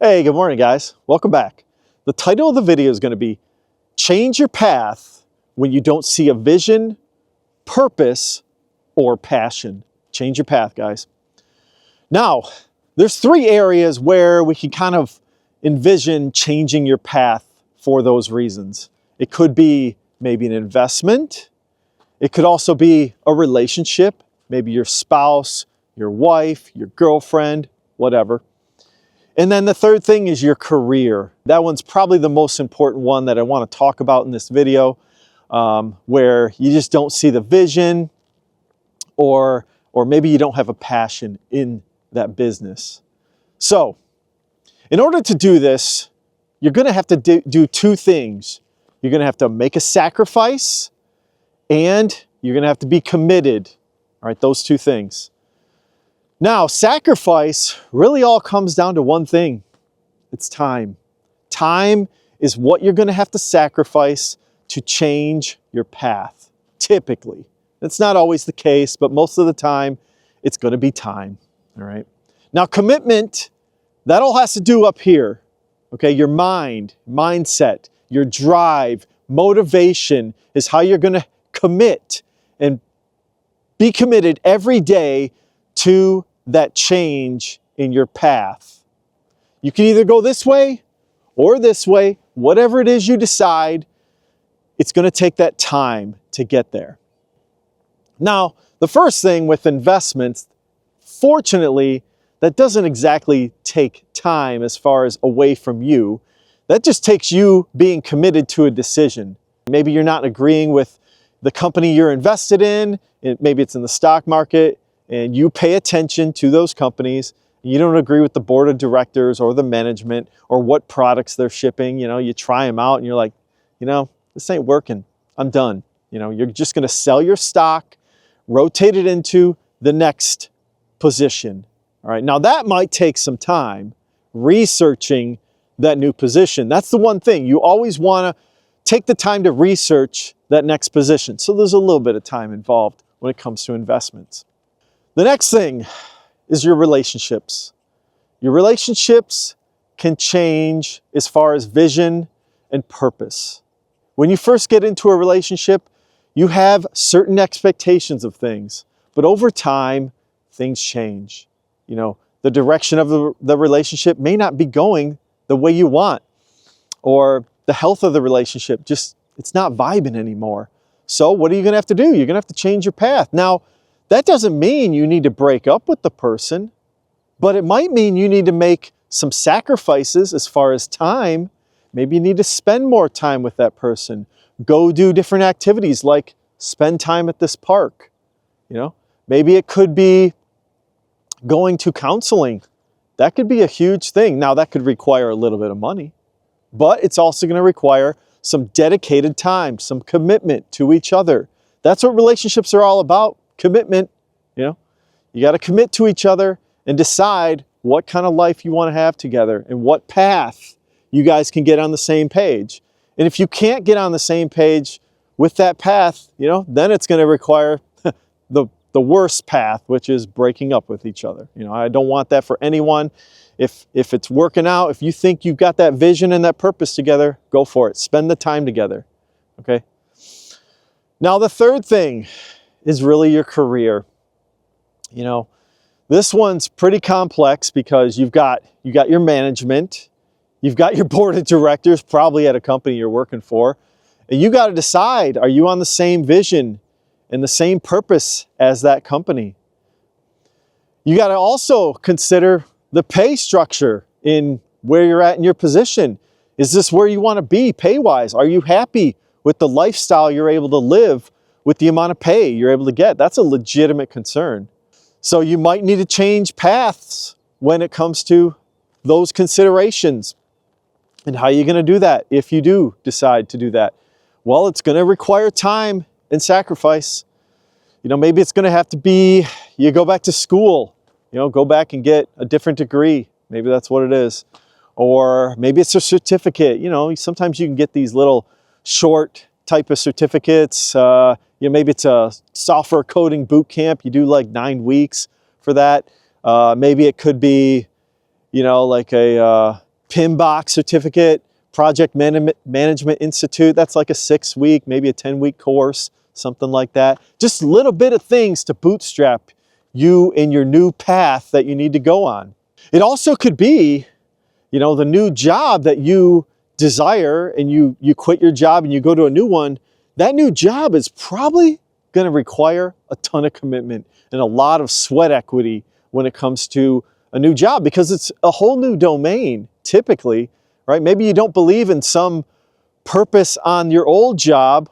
Hey, good morning, guys. Welcome back. The title of the video is going to be Change Your Path When You Don't See a Vision, Purpose, or Passion. Change your path, guys. Now, there's three areas where we can kind of envision changing your path for those reasons. It could be maybe an investment. It could also be a relationship, maybe your spouse, your wife, your girlfriend, whatever. And then the third thing is your career. That one's probably the most important one that I want to talk about in this video, where you just don't see the vision or maybe you don't have a passion in that business. So in order to do this, you're going to have to do two things. You're going to have to make a sacrifice and you're going to have to be committed. All right, those two things. Now, sacrifice really all comes down to one thing. It's time. Time is what you're going to have to sacrifice to change your path, typically. That's not always the case, but most of the time, it's going to be time, all right? Now, commitment, that all has to do up here, okay? Your mind, mindset, your drive, motivation is how you're going to commit and be committed every day to that change in your path. You can either go this way or this way, whatever it is you decide, it's going to take that time to get there. Now, the first thing with investments, fortunately, that doesn't exactly take time as far as away from you. That just takes you being committed to a decision. Maybe you're not agreeing with the company you're invested in, maybe it's in the stock market, and you pay attention to those companies. You don't agree with the board of directors or the management or what products they're shipping. You know, you try them out and you're like, this ain't working. I'm done. You're just going to sell your stock, rotate it into the next position. All right. Now that might take some time researching that new position. That's the one thing. You always want to take the time to research that next position. So there's a little bit of time involved when it comes to investments. The next thing is your relationships. Your relationships can change as far as vision and purpose. When you first get into a relationship, you have certain expectations of things, but over time, things change. The direction of the relationship may not be going the way you want, or the health of the relationship it's not vibing anymore. So what are you going to have to do? You're going to have to change your path. Now, that doesn't mean you need to break up with the person, but it might mean you need to make some sacrifices as far as time. Maybe you need to spend more time with that person. Go do different activities like spend time at this park. Maybe it could be going to counseling. That could be a huge thing. Now, that could require a little bit of money, but it's also going to require some dedicated time, some commitment to each other. That's what relationships are all about. Commitment. You got to commit to each other and decide what kind of life you want to have together and what path you guys can get on the same page. And if you can't get on the same page with that path, then it's going to require the worst path, which is breaking up with each other. I don't want that for anyone. If it's working out, if you think you've got that vision and that purpose together, go for it. Spend the time together. Okay? Now, the third thing is really your career. This one's pretty complex because you got your management, you've got your board of directors, probably at a company you're working for, and you got to decide, are you on the same vision and the same purpose as that company? You got to also consider the pay structure in where you're at in your position. Is this where you want to be pay-wise? Are you happy with the lifestyle you're able to live with the amount of pay you're able to get? That's a legitimate concern. So you might need to change paths when it comes to those considerations. And how are you going to do that if you do decide to do that? Well, it's going to require time and sacrifice. Maybe it's going to have to be, you go back to school, go back and get a different degree. Maybe that's what it is. Or maybe it's a certificate. Sometimes you can get these little short type of certificates. Maybe it's a software coding boot camp. You do like 9 weeks for that. Maybe it could be, like a PMBOK certificate, Project Management Institute. That's like a 6-week, maybe a 10-week course, something like that. Just a little bit of things to bootstrap you in your new path that you need to go on. It also could be, you know, the new job that you desire, and you quit your job and you go to a new one. That new job is probably going to require a ton of commitment and a lot of sweat equity when it comes to a new job, because it's a whole new domain typically, right? Maybe you don't believe in some purpose on your old job.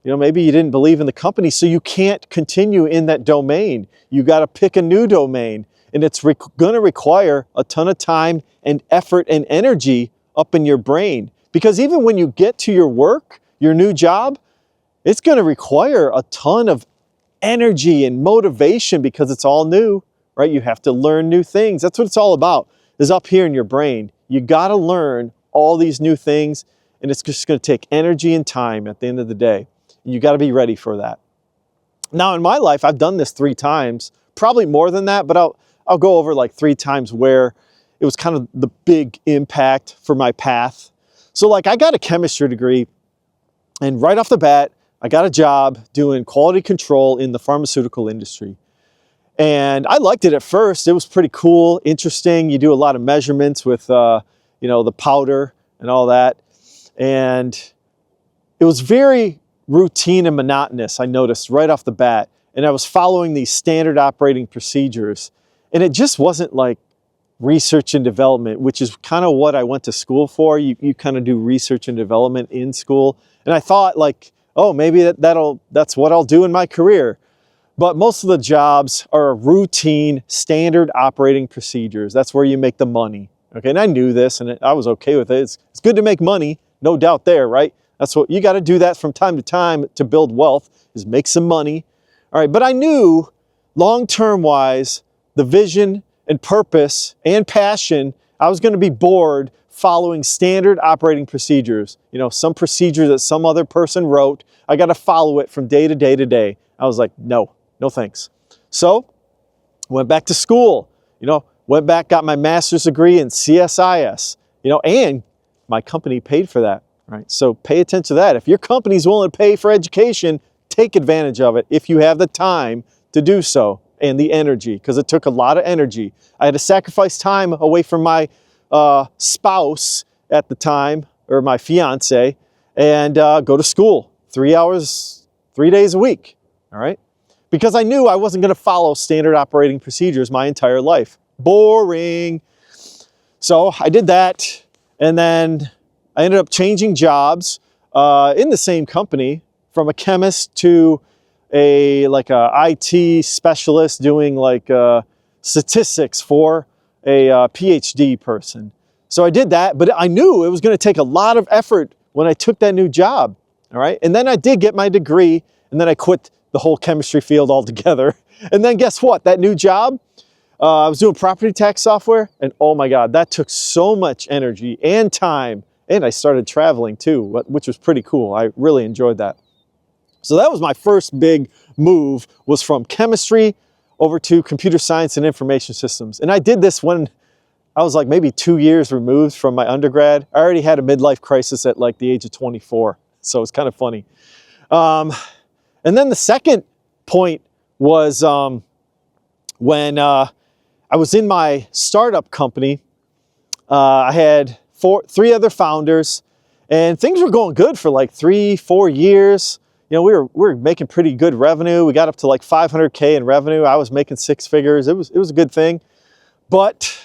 You know, maybe you didn't believe in the company, so you can't continue in that domain. You got to pick a new domain, and it's going to require a ton of time and effort and energy up in your brain. Because even when you get to your work, your new job, it's going to require a ton of energy and motivation because it's all new, right? You have to learn new things. That's what it's all about, is up here in your brain. You got to learn all these new things, and it's just going to take energy and time at the end of the day. You got to be ready for that. Now, in my life, I've done this 3 times, probably more than that, but I'll go over like 3 times where it was kind of the big impact for my path. So like I got a chemistry degree, and right off the bat, I got a job doing quality control in the pharmaceutical industry. And I liked it at first. It was pretty cool, interesting. You do a lot of measurements with, you know, the powder and all that. And it was very routine and monotonous, I noticed right off the bat. And I was following these standard operating procedures. And it just wasn't like research and development, which is kind of what I went to school for. You kind of do research and development in school. And I thought like, oh, maybe that's what I'll do in my career. But most of the jobs are routine, standard operating procedures. That's where you make the money. Okay, and I knew this, and I was okay with it. It's good to make money, no doubt there, right? That's what you got to do that from time to time to build wealth, is make some money. All right, but I knew long-term wise, the vision and purpose and passion, I was going to be bored following standard operating procedures. You know, some procedure that some other person wrote, I got to follow it from day to day to day. I was like, no thanks. So went back to school, you know, went back, got my master's degree in CSIS, you know, and my company paid for that, right? So pay attention to that. If your company's willing to pay for education, take advantage of it if you have the time to do so and the energy, because it took a lot of energy. I had to sacrifice time away from my spouse at the time, or my fiance, and go to school 3 hours, 3 days a week, all right? Because I knew I wasn't going to follow standard operating procedures my entire life. Boring. So I did that, and then I ended up changing jobs in the same company, from a chemist to a IT specialist doing like statistics for a PhD person. So I did that, but I knew it was going to take a lot of effort when I took that new job. All right, and then I did get my degree, and then I quit the whole chemistry field altogether. And then guess what? That new job, I was doing property tax software, and oh my God, that took so much energy and time. And I started traveling too, which was pretty cool. I really enjoyed that. So that was my first big move, was from chemistry over to computer science and information systems. And I did this when I was like maybe 2 years removed from my undergrad. I already had a midlife crisis at like the age of 24. So it's kind of funny. And then the second point was when I was in my startup company. I had 3 other founders, and things were going good for like 3-4 years. You know, we were making pretty good revenue. We got up to like 500K in revenue. I was making 6 figures. It was a good thing. But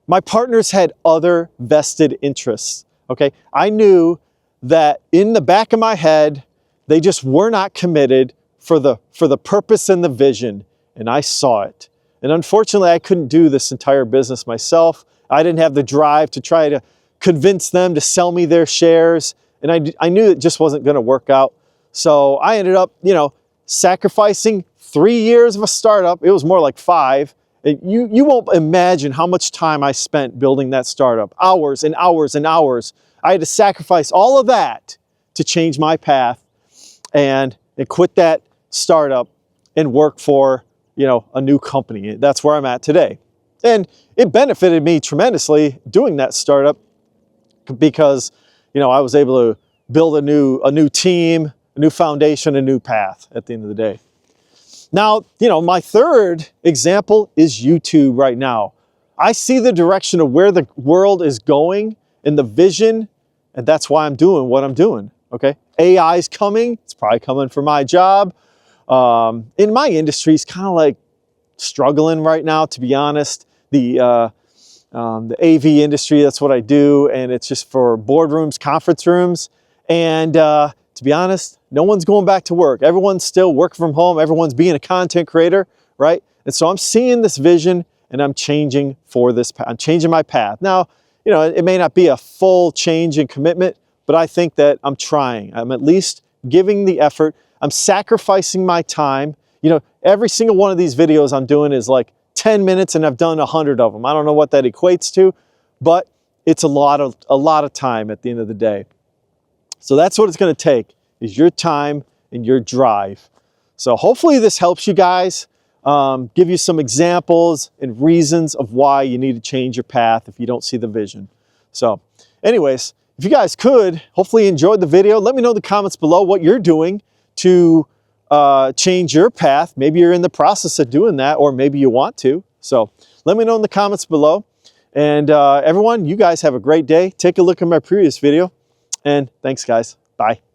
my partners had other vested interests. Okay, I knew that in the back of my head, they just were not committed for the purpose and the vision, and I saw it. And unfortunately, I couldn't do this entire business myself. I didn't have the drive to try to convince them to sell me their shares, and I knew it just wasn't going to work out. So I ended up, you know, sacrificing 3 years of a startup. It was more like 5. You won't imagine how much time I spent building that startup. Hours and hours and hours. I had to sacrifice all of that to change my path and quit that startup and work for, you know, a new company. That's where I'm at today. And it benefited me tremendously doing that startup, because, you know, I was able to build a new team, a new foundation, a new path at the end of the day. Now, you know, my third example is YouTube right now. I see the direction of where the world is going and the vision, and that's why I'm doing what I'm doing, okay? AI is coming. It's probably coming for my job. In my industry, it's kind of like struggling right now, to be honest. The AV industry, that's what I do, and it's just for boardrooms, conference rooms, and to be honest, no one's going back to work. Everyone's still working from home. Everyone's being a content creator, right? And so I'm seeing this vision and I'm changing for this. I'm changing my path. Now, you know, it may not be a full change in commitment, but I think that I'm trying. I'm at least giving the effort. I'm sacrificing my time. You know, every single one of these videos I'm doing is like 10 minutes and I've done 100 of them. I don't know what that equates to, but it's a lot of time at the end of the day. So that's what it's going to take, is your time and your drive. So hopefully this helps you guys, give you some examples and reasons of why you need to change your path if you don't see the vision. So anyways, if you guys could, hopefully you enjoyed the video. Let me know in the comments below what you're doing to change your path. Maybe you're in the process of doing that, or maybe you want to. So let me know in the comments below. And everyone, you guys have a great day. Take a look at my previous video. And thanks, guys. Bye.